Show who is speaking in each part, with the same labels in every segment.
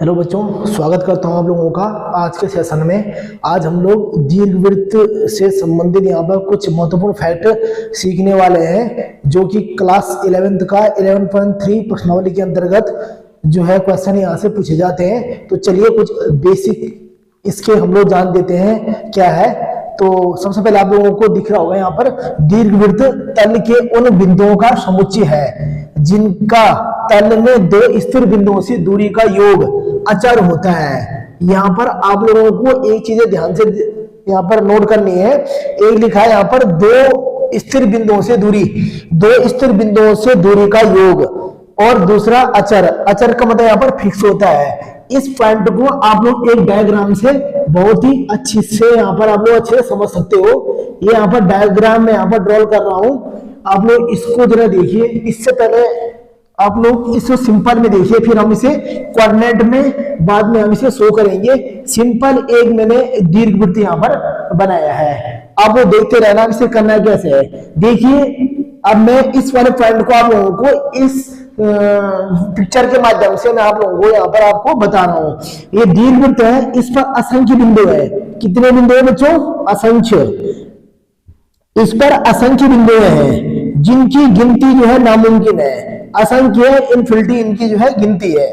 Speaker 1: Hello बच्चों, स्वागत करता हूं आप लोगों का आज के सेशन में। आज हम लोग दीर्घवृत्त से संबंधित यहाँ पर कुछ महत्वपूर्ण फैक्ट सीखने वाले हैं, जो कि क्लास 11th का 11.3 प्रश्नावली के अंतर्गत जो है क्वेश्चन यहाँ से पूछे जाते हैं। तो चलिए कुछ बेसिक इसके हम लोग जान देते हैं क्या है। तो सबसे पहले आप लोगों को दिख रहा होगा यहाँ पर दीर्घवृत्त तल के उन बिंदुओं का समुच्चय है जिनका तल में दो स्थिर बिंदुओं से दूरी का योग अचर होता है। यहाँ पर आप लोगों को एक चीजें ध्यान से यहाँ पर नोट करनी है। एक लिखा है यहाँ पर दो स्थिर बिंदुओं से दूरी, दो स्थिर बिंदुओं से दूरी का योग, और दूसरा अचर। अचर का मतलब यहाँ पर फिक्स होता है। इस पॉइंट को आप लोग एक डायग्राम से बहुत ही अच्छी से यहाँ पर आप लोग अच्छे से समझ सकते हो। ये यहाँ पर डायग्राम में यहाँ पर ड्रॉ कर रहा हूं, आप लोग इसको जरा देखिए। इससे पहले आप लोग इसको सिंपल में देखिए, फिर हम इसे कोऑर्डिनेट में बाद में हम इसे शो करेंगे। सिंपल एक मैंने दीर्घवृत्त यहाँ पर बनाया है, आप लोग देखते रहना इसे करना कैसे है। देखिए अब मैं इस वाले पॉइंट को आप लोगों को इस पिक्चर के माध्यम से मैं आप लोगों को यहाँ पर आपको बता रहा हूँ। ये दीर्घवृत्त है, इस पर असंख्य बिंदु है। कितने बिंदु है बच्चों? असंख्य। इस पर असंख्य बिंदु हैं जिनकी गिनती जो है नामुमकिन है। असंख्य है, इनफिनिटी इनकी जो है गिनती है।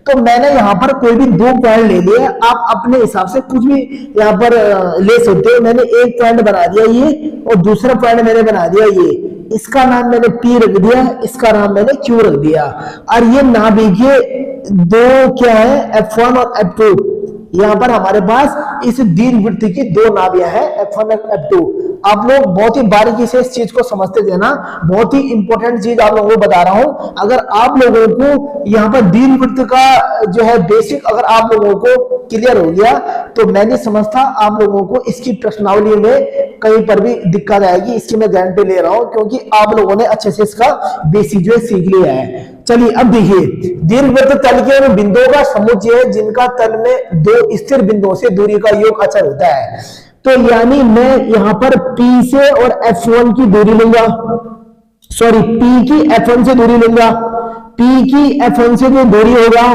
Speaker 1: तो मैंने यहाँ पर कोई भी दो पॉइंट ले लिए, आप अपने हिसाब से कुछ भी यहाँ पर ले सकते हो। मैंने एक पॉइंट बना दिया ये, और दूसरा पॉइंट मैंने बना दिया ये। इसका नाम मैंने P रख दिया, इसका नाम मैंने Q रख दिया। और ये नाभिकीय दो क्या है, F1 और F2। यहाँ पर हमारे पास इस दीर्घवृत्त की दो नाभियां हैं, F1 और F2। आप लोग बहुत ही बारीकी से इस चीज को समझते देना, बहुत ही इंपॉर्टेंट चीज आप लोगों को बता रहा हूं। अगर आप लोगों को यहाँ पर दीर्घवृत्त का जो है बेसिक अगर आप लोगों को क्लियर हो गया, तो मैं नहीं समझता आप लोगों को इसकी प्रश्नावली में कहीं पर भी दिक्कत आएगी। इसकी मैं गारंटी ले रहा हूं, क्योंकि आप लोगों ने अच्छे से इसका बेसिक जो है सीख लिया है। चलिए अब देखिए, दीर्घवृत्त तल के उन बिंदुओं का समुच्चय है जिनका तल में दो स्थिर बिंदुओं से दूरी का योग अचर होता है। तो यानी मैं यहाँ पर P से और F1 की दूरी लूंगा, सॉरी P की F1 से दूरी लूंगा। P की F1 से जो दूरी होगा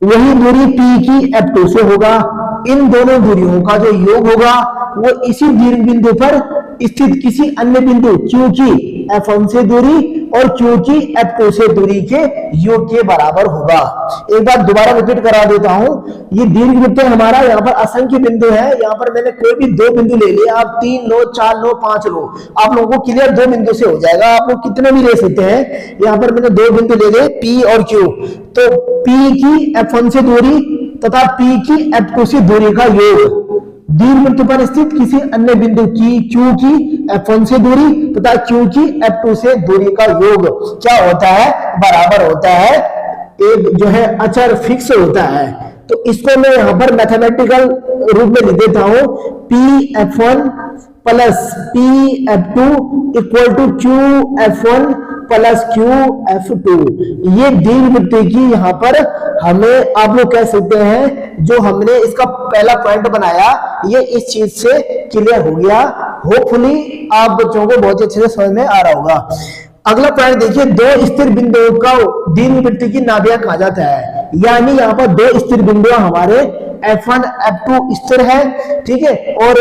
Speaker 1: वही दूरी P की F2 से होगा। इन दोनों दूरियों का जो योग होगा वो इसी दीर्घ बिंदु पर स्थित किसी अन्य बिंदु Q की F1 से दूरी और Q की F2 से दूरी के योग के बराबर होगा। एक बार दोबारा रिपीट करा देता हूं। ये दीर्घवृत्त हमारा यहाँ पर असंख्य बिंदु है। यहाँ पर मैंने कोई भी दो बिंदु ले लिए, आप 3 लो, 4 लो, 5 लो, आप लोगों को क्लियर दो बिंदु से हो जाएगा। आप लोग कितने भी ले सकते हैं। यहाँ पर मैंने दो बिंदु ले लिए, P और Q। तो P की F1 से दूरी तथा P की F2 से दूरी का योग दीर्घवृत्त पर स्थित किसी अन्य बिंदु की Q की F1 से दूरी तथा Q की F2 से दूरी का योग क्या होता है? बराबर होता है, एक जो है अचर फिक्स होता है। तो इसको मैं यहां पर मैथमेटिकल रूप में लिख देता हूं, P_F1 plus P_F2 equal to Q_F1 plus Q_F2। ये दीर्घवृत्त की यहाँ पर हमें आप लोग कह सकते हैं, जो हमने इसका पहला पॉइंट बनाया ये इस चीज से क्लियर हो गया। होपफुली आप बच्चों को बहुत अच्छे से समझ में आ रहा होगा। अगला पॉइंट देखिए, दो स्थिर बिंदुओं का दीर्घवृत्त की नाभियां कहा जाता है। यानी यहाँ पर दो स्थिर बिंदु हमारे F1 F2 स्थिर है, ठीक है, और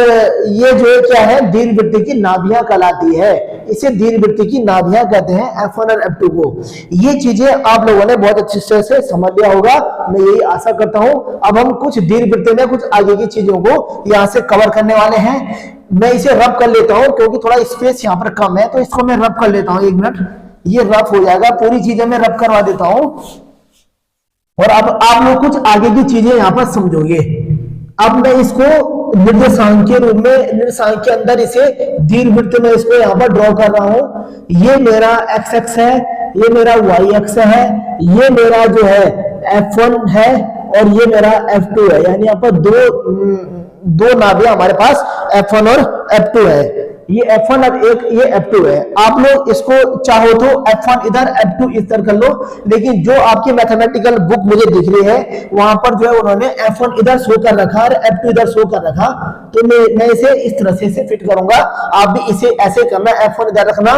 Speaker 1: ये जो क्या है दीर्घवृत्त की नाभियां कहलाती है। इसे दीर्घवृत्त की नाभियां कहते हैं F1 और F2 को। ये चीजें आप लोगों ने बहुत अच्छे से समझ लिया होगा, मैं यही आशा करता हूं। अब हम कुछ दीर्घवृत्त में कुछ आगे की चीजों को यहाँ से कवर करने वाले हैं। मैं इसे रब कर लेता हूं क्योंकि थोड़ा स्पेस यहाँ पर कम है, तो इसको मैं रब कर लेता हूं। 1 मिनट, ये रब हो जाएगा, पूरी चीजें मैं रब करवा देता हूं, और अब आप लोग कुछ आगे की चीजें यहाँ पर समझोगे। अब मैं इसको निर्देशांक के रूप में, निर्देशांक के अंदर इसे दीर्घवृत्त में इसको यहाँ पर ड्रॉ कर रहा हूं। ये मेरा एक्स एक्स है, ये मेरा वाई एक्स है, ये मेरा जो है F1 है, और ये मेरा F2 है। यानी यहाँ पर दो दो नाभियां हमारे पास F1 और F2 है। ये F1 और एक ये F2 है। आप लोग इसको चाहो तो F1 इधर F2 इधर कर लो, लेकिन जो आपकी मैथमेटिकल बुक मुझे दिख रही है वहां पर जो है उन्होंने F1 इधर शो कर रखा और F2 इधर शो कर रखा, तो मैं इसे इस तरह से फिट करूंगा। आप भी इसे ऐसे करना, F1 इधर रखना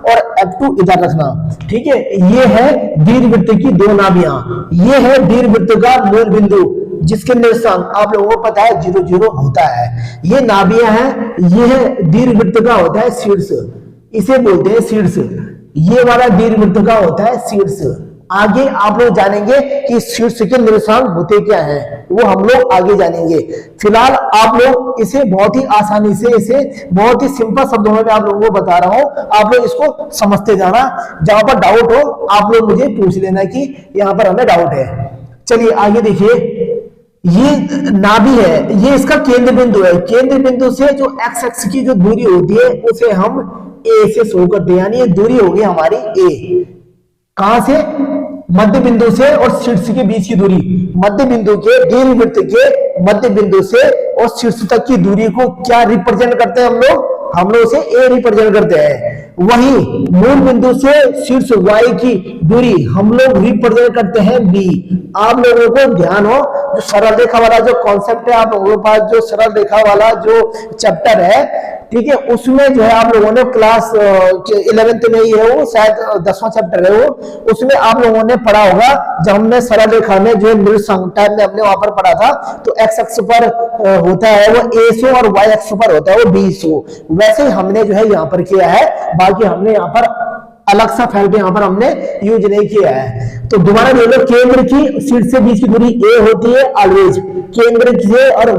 Speaker 1: और F2 इधर रखना, ठीक है। ये है दीर्घवृत्त की दो नाभियां, ये है दीर्घवृत्त का मूल बिंदु जिसके निर्देशांक आप लोगों को पता है 0 0 होता है। ये नाभियां हैं, ये है दीर्घवृत्त का होता है शीर्ष, इसे बोलते हैं शीर्ष। ये वाला दीर्घवृत्त का होता है शीर्ष। आगे आप लोग जानेंगे कि शीर्ष के निर्देशांक होते क्या है, वो हम लोग आगे जानेंगे। फिलहाल आप लोग इसे बहुत ही आसानी से, इसे बहुत ही सिंपल शब्दों में आप लोगों को बता रहा हूं, आप लोग इसको समझते जाना। जहां पर डाउट हो आप लोग मुझे पूछ लेना कि यहां पर हमें डाउट है। चलिए आगे देखिए, ये नाभि है, ये इसका केंद्र बिंदु है। केंद्र बिंदु से जो एक्स एक्स की जो दूरी होती है उसे हम ए से शो करते हैं, यानी ये दूरी होगी हमारी ए। कहां से? मध्य बिंदु से और शीर्ष के बीच की दूरी, मध्य बिंदु के दीर्घवृत्त के मध्य बिंदु से और शीर्ष तक की दूरी को क्या रिप्रेजेंट करते हैं हम लोग उसे ए रिप्रेजेंट करते हैं। वहीं मूल बिंदु से शीर्ष y की दूरी हम लोग रिप्रेजेंट करते हैं b। आप लोगों को ध्यान हो, जो सरल रेखा वाला जो कॉन्सेप्ट है आप लोगों के पास, जो सरल रेखा वाला जो चैप्टर है, ठीक है, उसमें जो है आप लोगों ने क्लास 11th में ही है, वो शायद 10वां चैप्टर है वो, उसमें आप लोगों ने पढ़ा होगा। जब हमने सरल रेखा में जो निर्देशांक टाइम में हमने वहां पर पढ़ा था, तो एक्स अक्ष पर होता है वो a100 और y अक्ष पर होता है वो b100। वैसे ही हमने जो है यहाँ पर किया है, बाकी हमने यहाँ पर अलग सा फैक्ट यहाँ पर हमने यूज नहीं किया है। तो दोबारा बोलो, केंद्र की शीर्ष से बीच की दूरी a होती है ऑलवेज, केंद्र से और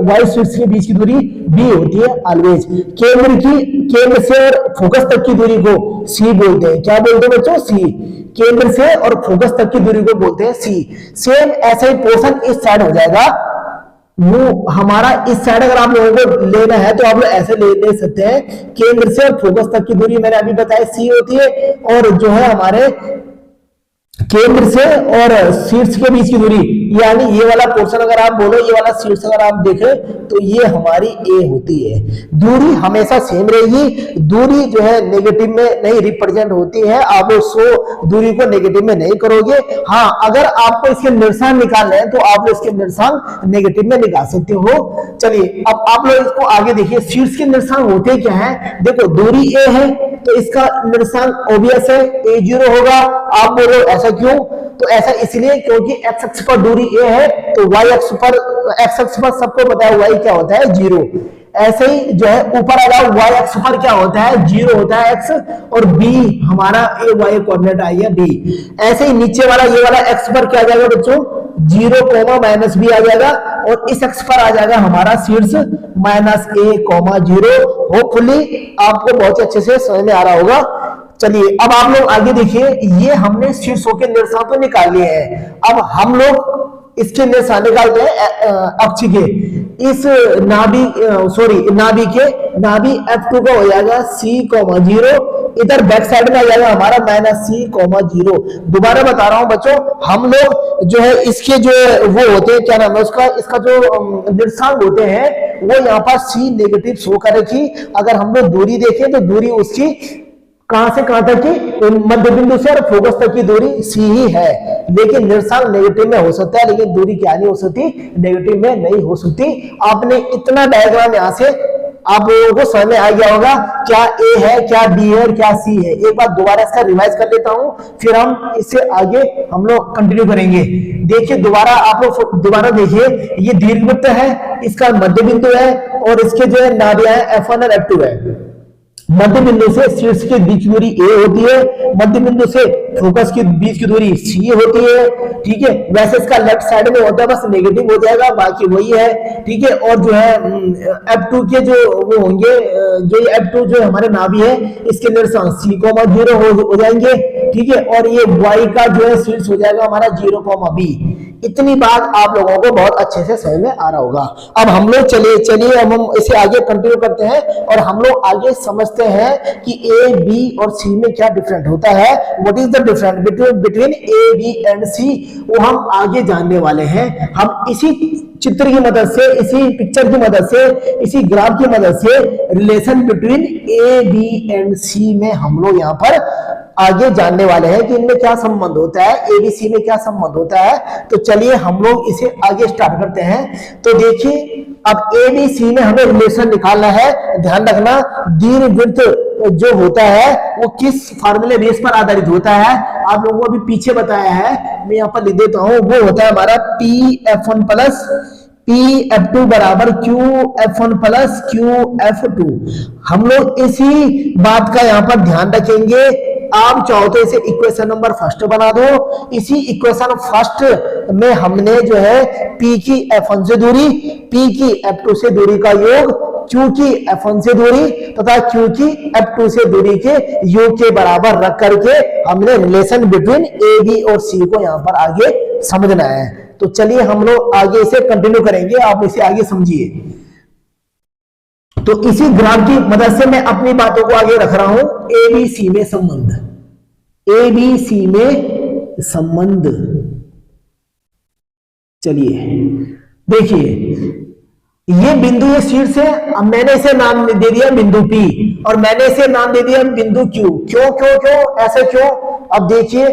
Speaker 1: y शीर्ष के बीच की दूरी b होती है ऑलवेज। केंद्र से और फोकस तक की दूरी को c बोलते हैं। क्या बोलते हैं बच्चों? c। केंद्र से और फोकस तक की दूरी को बोलते हैं c। सेम ऐसा ही पोर्शन इस साइड हो जाएगा, वो हमारा इस साइड अगर आप लोगों को लेना है तो आप लोग ऐसे ले सकते हैं। केंद्र से और फोकस तक की दूरी मैंने अभी बताया c होती है, और जो है हमारे केंद्र से और शीर्ष के बीच की दूरी, यानी ये वाला पोर्शन अगर आप बोलो, ये वाला शीर्ष अगर आप देखें तो ये हमारी ए होती है। दूरी हमेशा सेम रहेगी, दूरी जो है नेगेटिव में नहीं रिप्रेजेंट होती है। आप 100 दूरी को नेगेटिव में नहीं करोगे। हाँ, अगर आपको इसके निर्देशांक निकालने हैं तो आप इसके निर्देशांक नेगेटिव में निकाल सकते हो। चलिए अब आप लोग इसको आगे देखिए, शीर्ष के निर्देशांक होते क्या है। देखो, दूरी ए है तो इसका निर्देशांक ओबियस है a0 होगा। आप बोलो ऐसा क्यों? तो ऐसा इसलिए क्योंकि एक्स अक्ष पर दूरी a है, तो y अक्ष पर, एक्स अक्ष पर सबको पता है y क्या होता है 0। ऐसे ही जो है ऊपर आ जाओ, y अक्ष पर क्या होता है 0 होता है x, और b हमारा a y कोऑर्डिनेट आ गया b। ऐसे ही नीचे वाला ये वाला x पर क्या आ जाएगा बच्चों 0, -b आ जाएगा, और इस अक्ष पर आ जाएगा हमारा शीर्ष -a, 0। होपफुली आपको बहुत अच्छे से समझ में आ रहा होगा। चलिए अब आप लोग आगे देखिए, ये हमने शीर्षों के निर्देशांक तो निकाल लिए हैं। अब हम लोग इसके निर्देशांक निकालते हैं अक्ष के। इस नाभि F2 का हो जाएगा c, 0। इधर बैक साइड में आ जाएगा हमारा -c, 0। दोबारा बता रहा हूं बच्चों, हम लोग जो है इसके जो वो होते हैं, क्या नाम है उसका, इसका जो निर्देशांक होते हैं वो यहाँ पर c नेगेटिव शो कर रखी। अगर हम लोग दूरी देखें तो दूरी उसकी कहां से कहां तक की, मध्य बिंदु से और फोकस तक की दूरी c ही है, लेकिन निर्देशांक नेगेटिव में हो सकता है, लेकिन दूरी क्या नहीं हो सकती, नेगेटिव में नहीं हो सकती। आपने इतना डायग्राम यहां से आप लोगों को समझ में आ गया होगा, क्या a है, क्या b है और क्या c है। एक बार दोबारा इसका रिवाइज कर लेता हूं, फिर हम इससे आगे हम लोग कंटिन्यू करेंगे। देखिए दोबारा, आप लोग दोबारा देखिए, ये दीर्घवृत्त है, इसका मध्य बिंदु है, और इसके जो है नाभियां है F1 और F2 है। मध्य बिंदु से शीर्ष के बीच की दूरी a होती है, मध्य बिंदु से फोकस के बीच की दूरी c होती है, ठीक है। वैसे इसका लेफ्ट साइड में होता है, बस नेगेटिव हो जाएगा, बाकी वही है, ठीक है। और जो है F2 के जो वो होंगे, जो ये F2 जो हमारे नाभि है, इसके निर्देशांक c, 0 हो जाएंगे, ठीक है। और ये y का जो है शीर्ष हो जाएगा हमारा 0, b। इतनी बात आप लोगों को बहुत अच्छे से समझ में आ रहा होगा। अब हम लोग चलिए अब हम इसे आगे कंटिन्यू करते हैं और हम लोग आगे समझते हैं कि ए बी और सी में क्या डिफरेंट होता है, what is the difference between A B and C, वो हम आगे जानने वाले हैं। हम इसी चित्र की मदद से, इसी पिक्चर की मदद से, इसी ग्राफ की मदद से relation between A B and C में हम लोग यहाँ पर आगे जानने वाले हैं कि इनमें क्या संबंध होता है, एबीसी में क्या संबंध होता है। तो चलिए हम लोग इसे आगे स्टार्ट करते हैं। तो देखिए अब एबीसी में हमें रिलेशन निकालना है। ध्यान रखना दीर्घवृत्त जो होता है वो किस फार्मूले बेस पर आधारित होता है, आप लोगों को अभी पीछे बताया है, मैं यहाँ पर लिख देता हूं। वो होता है हमारा PF1 प्लस PF2 बराबर QF1 प्लस QF2। हम लोग इसी बात का यहाँ पर ध्यान रखेंगे। आप चाहो तो इसे इक्वेशन नंबर फर्स्ट बना दो। इसी इक्वेशन फर्स्ट में हमने जो है P की F1 से दूरी, P की F2 से दूरी का योग, Q की F1 से दूरी तथा Q की F2 से दूरी के योग के बराबर रख करके हमने रिलेशन बिटवीन ए बी और सी को यहाँ पर आगे समझना है। तो चलिए हम लोग आगे इसे कंटिन्यू करेंगे, आप इसे आगे समझिए। तो इसी ग्राफ की मदद से मैं अपनी बातों को आगे रख रहा हूं। एबीसी में संबंध, एबीसी में संबंध। चलिए देखिए ये बिंदु ये शीर्ष है, अब मैंने इसे नाम दे दिया बिंदु P और मैंने इसे नाम दे दिया बिंदु Q। क्यों क्यों क्यों ऐसे क्यों? अब देखिए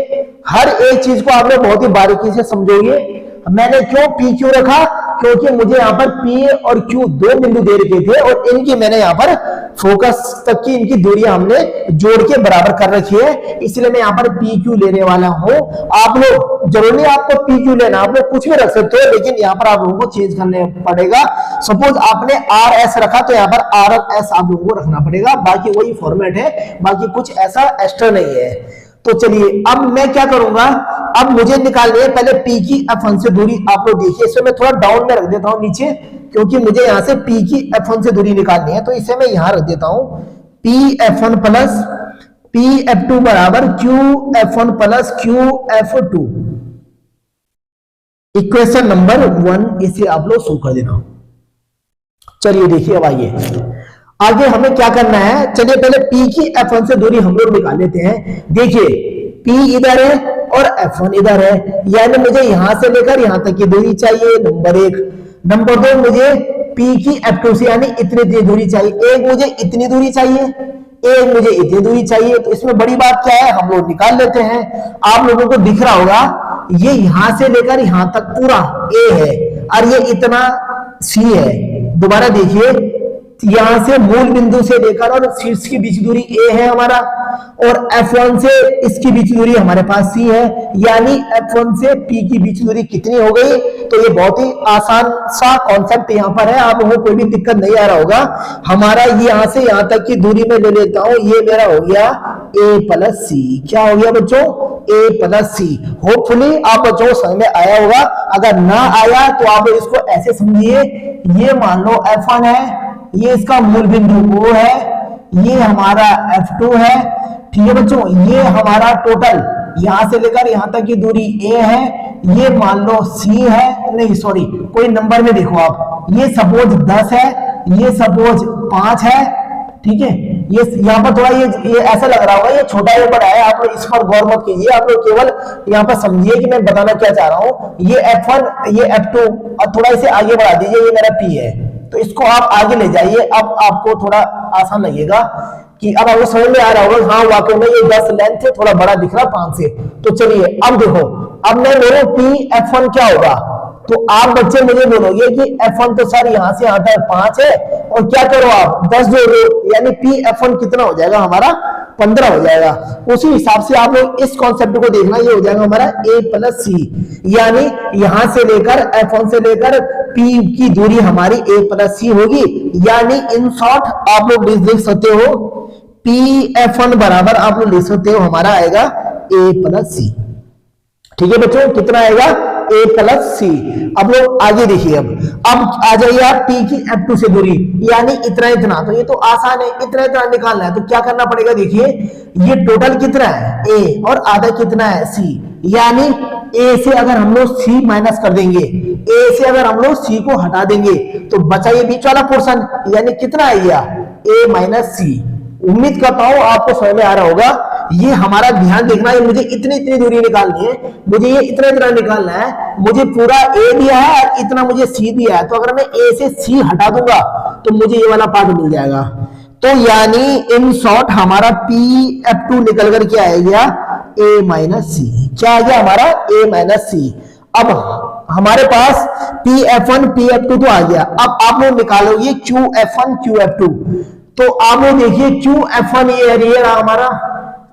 Speaker 1: हर एक चीज को आप लोग बहुत ही बारीकी से समझोगे। मैंने क्यों P क्यों रखा? क्योंकि मुझे यहाँ पर P और Q दो बिंदु दे रखे थे और इनकी मैंने यहाँ पर फोकस तक की इनकी दूरियां हमने जोड़ के बराबर कर रखी है, इसलिए मैं यहाँ पर PQ लेने वाला हूं। आप लोग जरूरी नहीं आपको PQ लेना, आप लोग कुछ भी रख सकते हो, लेकिन यहाँ पर आप लोगों को चेंज करने पड़ेगा। सपोज आपने RS रखा तो यहाँ पर RS आप लोगों को रखना पड़ेगा, बाकी वही फॉर्मेट है, बाकी कुछ ऐसा एक्स्ट्रा नहीं है। तो चलिए अब मैं क्या करूंगा, अब मुझे निकालनी है पहले P की F1 से दूरी। आप लोग देखिए इसे मैं थोड़ा डाउन में रख देता हूं नीचे, क्योंकि मुझे यहां से P की F1 से दूरी निकालनी है, तो इसे मैं यहां रख देता हूं। PF1 प्लस PF2 बराबर QF1 plus QF2, equation number 1 इसे आप लोग शो कर देना। चलिए देखिए अब आगे हमें क्या करना है। चलिए पहले P की F1 से दूरी हम लोग निकाल लेते हैं। देखिए P इधर है और F1 इधर है, यानी मुझे यहां से लेकर यहां तक की दूरी चाहिए, नंबर 1। नंबर 2 मुझे P की F2 से यानी इतनी दूरी चाहिए। एक मुझे इतनी दूरी चाहिए, एक मुझे इतनी दूरी चाहिए। तो इसमें बड़ी बात क्या है, हम लोग निकाल लेते हैं। आप लोगों को दिख रहा होगा ये यहां से लेकर यहां तक पूरा A है और ये इतना C है। दोबारा देखिए यहां से मूल बिंदु से लेकर और शीर्ष की बीच दूरी A है हमारा, और F1 से इसकी बीच दूरी हमारे पास C है, यानी F1 से P की बीच दूरी कितनी हो गई। तो ये बहुत ही आसान सा कॉन्सेप्ट यहाँ पर है, आप लोगों को कोई भी दिक्कत नहीं आ रहा होगा। हमारा ये यहां से यहां तक की दूरी में ले लेता हूं, ये मेरा हो गया A प्लस C। क्या हो गया बच्चों? A plus C। होपफुली आप बच्चों को समझ में आया होगा। अगर ना आया तो आप इसको ऐसे समझिए, ये मान लो F1 है, ये इसका मूल बिंदु O है, ये हमारा F2 है, ठीक है बच्चों। ये हमारा टोटल यहां से लेकर यहां तक की दूरी A है, ये मान लो C है, नहीं सॉरी कोई नंबर में देखो आप, ये सपोज 10 है, ये सपोज 5 है, ठीक है। ये यहाँ पर थोड़ा ये ऐसा लग रहा होगा ये छोटा या बड़ा है, आप लोग इस पर गौर मत कीजिए, आप लोग केवल यहाँ पर समझिए कि मैं बताना क्या चाह रहा हूँ। ये F1 ये F2 और थोड़ा इसे आगे बढ़ा दीजिए, ये मेरा P है, तो इसको आप आगे ले जाइए। अब आपको थोड़ा आसान लगेगा कि अब आपको समझ में आ रहा होगा, हाँ वाकई में ये 10 लेंथ है, थोड़ा बड़ा दिख रहा 5 से। तो चलिए अब देखो, अब मैं मेरे PF1 क्या होगा, तो आप बच्चे मुझे बोलोगे कि F1 तो सर यहां से यहां तक 5 है, और क्या करो आप 10 जोड़ो, यानी PF1 कितना हो जाएगा हमारा 15 हो जाएगा। उसी हिसाब से आप लोग इस कॉन्सेप्ट को देखना, ये हो जाएगा हमारा A प्लस C, यानी यहां से लेकर F1 से लेकर P की दूरी हमारी A प्लस C होगी। यानी इन शॉर्ट आप लोग लिख सकते हो PF1 बराबर आप लोग लिख सकते हो हमारा आएगा A प्लस C। ठीक है बच्चों, कितना आएगा A प्लस C। अब लोग आगे देखिए, अब आ जाइए आप P की F2 से दूरी, यानी इतना इतना, तो ये तो आसान है, इतना इतना निकालना है। तो क्या करना पड़ेगा, देखिए ये टोटल कितना है A और आधा कितना है C, यानी ए से अगर हम लोग सी माइनस कर देंगे, ए से अगर हम लोग सी को हटा देंगे तो बचा ये बीच वाला पोर्शन, यानी कितना आएगा ए माइनस सी। उम्मीद करता हूं आपको समझ में आ रहा होगा। ये हमारा ध्यान देखना है, मुझे इतनी दूरी निकालनी है, मुझे ये इतना निकालना है, मुझे पूरा ए दिया है और इतना मुझे सी दिया है, तो अगर मैं ए से सी हटा दूंगा तो मुझे ये वाला पार्ट मिल जाएगा। तो यानी इन शॉर्ट हमारा PF2 निकल कर के आएगा ए माइनस सी। क्या आ गया हमारा ए माइनस सी। अब हमारे पास PF1 PF2 तो आ गया। अब आप लोग निकालोगे QF1 QF2। तो आप लोग देखिए QF1 ये रहा हमारा।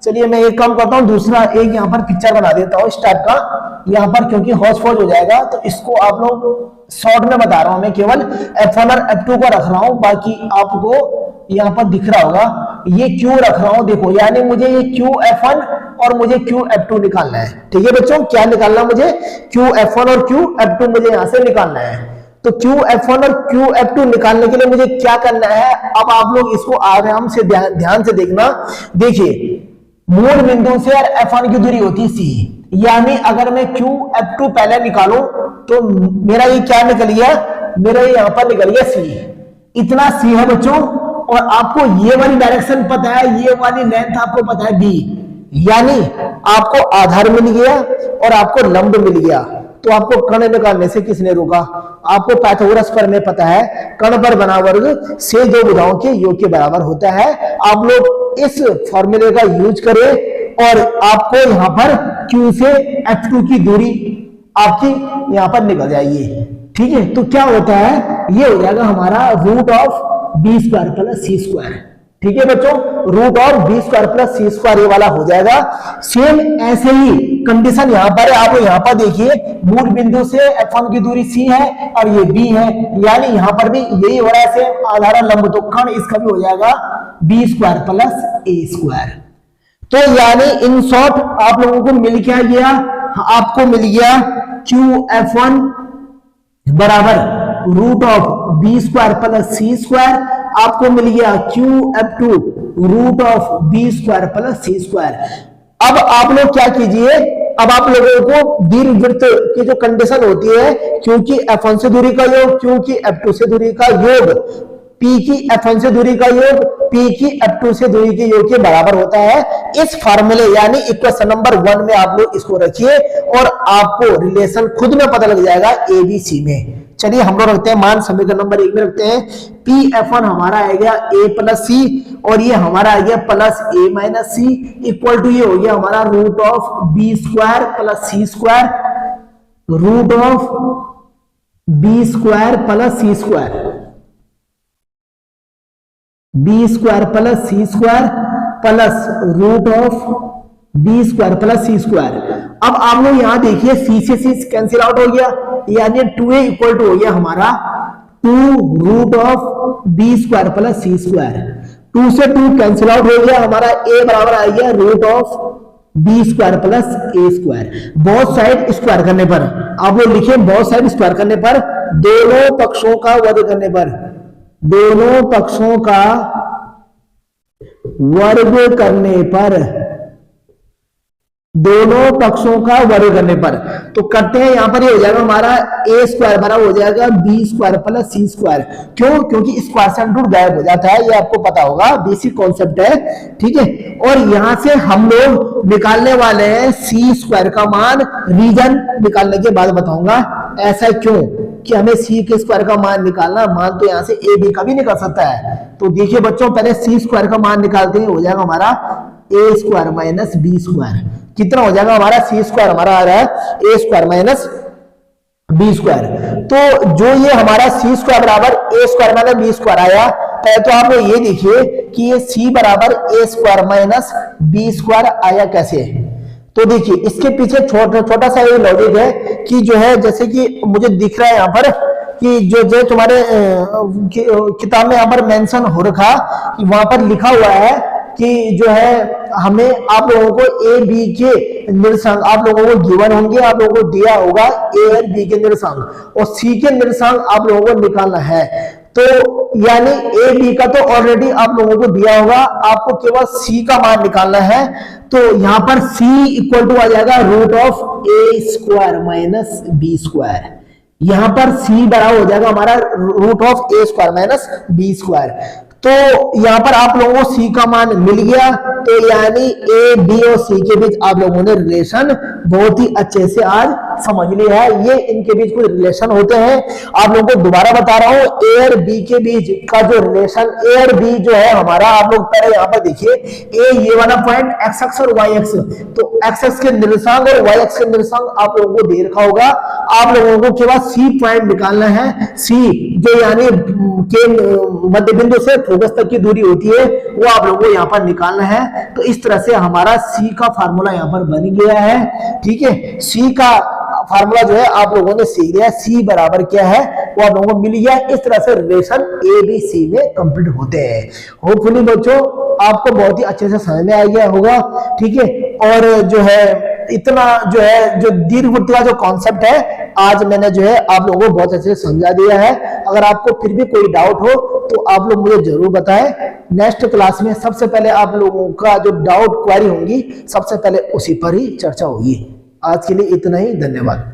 Speaker 1: चलिए मैं एक काम करता हूं, दूसरा एक यहाँ पर पिक्चर बना देता हूं इस टाइप का यहाँ पर, क्योंकि हौज फौज हो जाएगा। तो इसको आप लोग शॉर्ट में बता रहा हूं, मैं केवल F1 और F2 को रख रहा हूं, बाकी आपको यहाँ पर दिख रहा होगा। ये Q रख रहा हूं, देखो, यानी मुझे ये QF1 और मुझे QF2 निकालना है। ठीक है बच्चों, क्या निकालना मुझे, QF1 और QF2 मुझे यहाँ से निकालना है। तो QF1 और QF2 निकालने के लिए मुझे क्या करना है, अब आप लोग इसको आराम से ध्यान से देखना। देखिए मूल बिंदु से और F1 की दूरी होती है C, यानी अगर मैं QF2 पहले निकालूं तो मेरा ये क्या निकल गया, मेरा ये यहाँ पर निकल गया C। इतना C है बच्चों, और आपको ये वाली डायरेक्शन पता है, ये वाली लेंथ आपको पता है B, यानी आपको आधार मिल गया और आपको लंब मिल गया। तो आपको कर्ण निकालने से किसने रोका, आपको पाइथागोरस प्रमेय पता है, कर्ण पर बना वर्ग से दो भुजाओं के योग के बराबर होता है। आप लोग इस फॉर्मूले का यूज करें और आपको यहाँ पर Q से F2 की दूरी आपकी यहाँ पर निकल जाएगी। ठीक है, तो क्या होता है, ये हो जाएगा हमारा root of B square plus C square. ठीक है बच्चों, root of B square plus C square ये वाला हो जाएगा। सेम ऐसे ही कंडीशन यहाँ पर है, आप यहाँ पर देखिए मूल बिंदु से F1 की दूरी C है और ये B है, यानी यहाँ पर भी यही हो रहा है सेम, आधार लंब, तो कर्ण इसका भी हो जाएगा B square plus A square. तो यानी इन शॉर्ट आप लोगों को मिल क्या गया, आपको मिल गया QF1 बराबर root of B square plus C square, आपको मिल गया QF2 root of B square plus C square. अब आप लोग क्या कीजिए, अब आप लोगों को दीर्घवृत्त की जो कंडीशन होती है, क्योंकि F1 से दूरी का योग, क्योंकि F2 से दूरी का योग, P की F1 से दूरी का योग P की F2 से दूरी के योग के बराबर होता है। इस फार्मूले यानी इक्वेशन नंबर 1 में आप लोग इसको रखिए और आपको रिलेशन खुद में पता लग जाएगा ABC में। चलिए हम लोग रखते हैं मान समीकरण नंबर 1 में रखते हैं PF1 हमारा आ गया A प्लस सी और ये हमारा आ गया plus A minus C equal to ये हो गया हमारा root of B square plus C square, root of B square plus C square, B square plus C square plus root of B square plus C square. अब आप लोग यहां देखिए C से C कैंसिल आउट हो गया, यानी 2A equal to हो गया हमारा 2 root of B square plus C square. 2 से 2 कैंसिल आउट हो गया, हमारा A बराबर आ गया root of B square plus A square. बहुत साइड स्क्वायर करने पर आप लोग लिखिए, बहुत साइड स्क्वायर करने पर, दोनों पक्षों का वर्ग करने पर, दोनों पक्षों का वर्ग करने पर, दोनों पक्षों का वर्ग करने पर, तो करते हैं यहां पर ये हो जाएगा हमारा ए स्क्वायर बराबर हो जाएगा B square plus C square. क्यों, क्योंकि स्क्वायर से रूट गायब हो जाता है, ये आपको पता होगा, बेसिक कॉन्सेप्ट है। ठीक है, और यहां से हम लोग निकालने वाले हैं सी स्क्वायर का मान, रीजन निकालने के बाद बताऊंगा ऐसा क्यों कि हमें सी के स्क्वायर का मान निकालना, मान तो यहां से ए बी का भी निकल सकता है। तो देखिए बच्चों, पहले सी स्क्वायर का मान निकालते हैं, हो जाएगा हमारा ए स्क्वायर माइनस बी स्क्वायर। कितना हो जाएगा हमारा, सी स्क्वायर हमारा आ रहा है ए स्क्वायर माइनस बी स्क्वायर। तो जो ये हमारा सी स्क्वायर बराबर ए स्क्वायर माइनस बी स्क्वायर आया, तो आप लोग ये देखिए कि ये सी बराबर ए स्क्वायर माइनस बी स्क्वायर आया कैसे। तो देखिए इसके पीछे छोटा सा ये लॉजिक है कि जो है, जैसे कि मुझे दिख रहा है यहाँ पर कि जो तुम्हारे किताब में यहाँ पर मेंशन हो रखा, वहां पर लिखा हुआ है कि जो है हमें आप लोगों को ए बी के निर्देशांक आप लोगों को गिवन होंगे, आप लोगों को दिया होगा ए और बी के निर्देशांक और सी के निर्देशांक आप लोगों को निकालना है। तो यानी ए बी का तो ऑलरेडी आप लोगों को दिया होगा, आपको केवल सी का मान निकालना है। तो यहां पर सी इक्वल टू आ जाएगा root of A square minus B square. यहां पर सी बराबर हो जाएगा हमारा root of A square minus B square. तो यहां पर आप लोगों को सी का मान मिल गया, तो यानी ए बी और सी के बीच आप लोगों ने रिलेशन बहुत ही अच्छे से आज समझ लिया है। ये इनके बीच कोई रिलेशन होते हैं। आप लोगों को दोबारा बता रहा हूं, ए और बी के बीच का जो रिलेशन ए और बी जो है हमारा, आप लोग पहले यहां पर देखिए, ए ये वाला पॉइंट एक्स एक्स और वाई एक्स, तो एक्स एक्स के निर्देशांक और वाई एक्स के निर्देशांक आप लोगों को दे रखा होगा। आप लोगों को केवल सी पॉइंट निकालना है। सी जो यानी के मध्य बिंदु से फोकस तक की दूरी होती है, वो आप लोगों को यहाँ पर निकालना है। तो इस तरह से हमारा सी का फार्मूला यहाँ पर बन गया है। ठीक है, सी का फार्मूला जो है आप लोगों ने सीख लिया, सी बराबर क्या है वो आप लोगों को मिल गया। इस तरह से रिलेशन ए बी सी में कंप्लीट होते हैं। होपफुली बच्चों आपको बहुत ही अच्छे से समझ में आ गया होगा। ठीक है, और जो है इतना जो है जो दीर्घवृत्त का जो कॉन्सेप्ट है आज मैंने जो है आप लोगों को बहुत अच्छे से समझा दिया है। अगर आपको फिर भी कोई डाउट हो तो आप लोग मुझे जरूर बताएं। नेक्स्ट क्लास में सबसे पहले आप लोगों का जो डाउट क्वेरी होंगी सबसे पहले उसी पर ही चर्चा होगी। आज के लिए इतना ही, धन्यवाद।